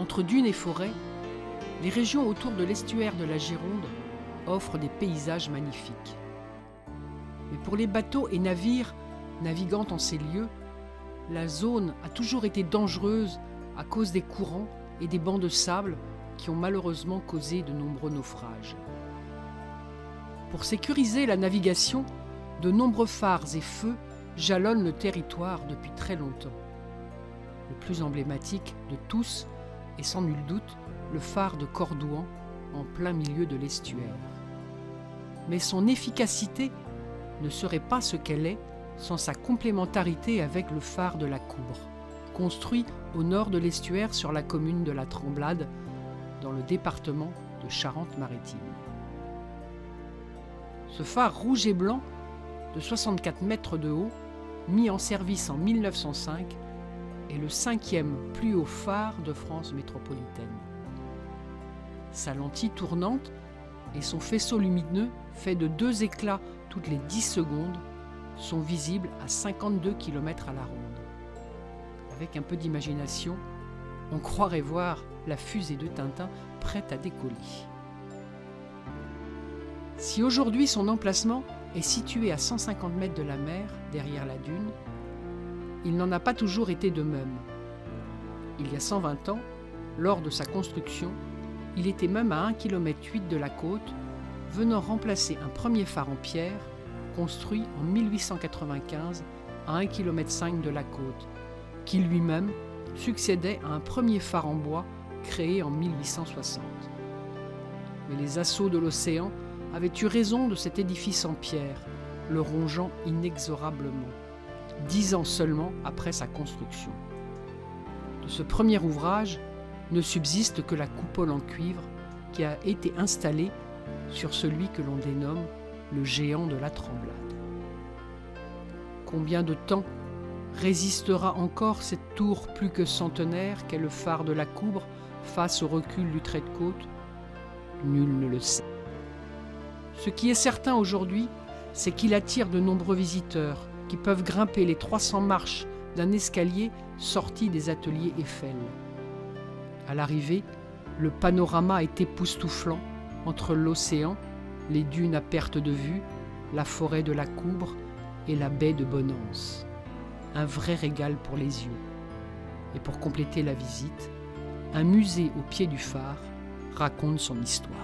Entre dunes et forêts, les régions autour de l'estuaire de la Gironde offrent des paysages magnifiques. Mais pour les bateaux et navires naviguant en ces lieux, la zone a toujours été dangereuse à cause des courants et des bancs de sable qui ont malheureusement causé de nombreux naufrages. Pour sécuriser la navigation, de nombreux phares et feux jalonnent le territoire depuis très longtemps. Le plus emblématique de tous est sans nul doute le phare de Cordouan en plein milieu de l'estuaire. Mais son efficacité ne serait pas ce qu'elle est sans sa complémentarité avec le phare de la Coubre, construit au nord de l'estuaire sur la commune de la Tremblade, dans le département de Charente-Maritime. Ce phare rouge et blanc, de 64 mètres de haut, mis en service en 1905, est le 5e plus haut phare de France métropolitaine. Sa lentille tournante et son faisceau lumineux, fait de 2 éclats toutes les 10 secondes, sont visibles à 52 km à la ronde. Avec un peu d'imagination, on croirait voir la fusée de Tintin prête à décoller. Si aujourd'hui son emplacement est situé à 150 mètres de la mer, derrière la dune, il n'en a pas toujours été de même. Il y a 120 ans, lors de sa construction, il était même à 1,8 km de la côte, venant remplacer un premier phare en pierre, construit en 1895 à 1,5 km de la côte, qui lui-même succédait à un premier phare en bois créé en 1860. Mais les assauts de l'océan avaient eu raison de cet édifice en pierre, le rongeant inexorablement, 10 ans seulement après sa construction. De ce premier ouvrage ne subsiste que la coupole en cuivre qui a été installée sur celui que l'on dénomme le géant de la Tremblade. Combien de temps résistera encore cette tour plus que centenaire qu'est le phare de la Coubre face au recul du trait de côte? Nul ne le sait. Ce qui est certain aujourd'hui, c'est qu'il attire de nombreux visiteurs qui peuvent grimper les 300 marches d'un escalier sorti des ateliers Eiffel. À l'arrivée, le panorama est époustouflant entre l'océan, les dunes à perte de vue, la forêt de la Coubre et la baie de Bonance. Un vrai régal pour les yeux. Et pour compléter la visite, un musée au pied du phare raconte son histoire.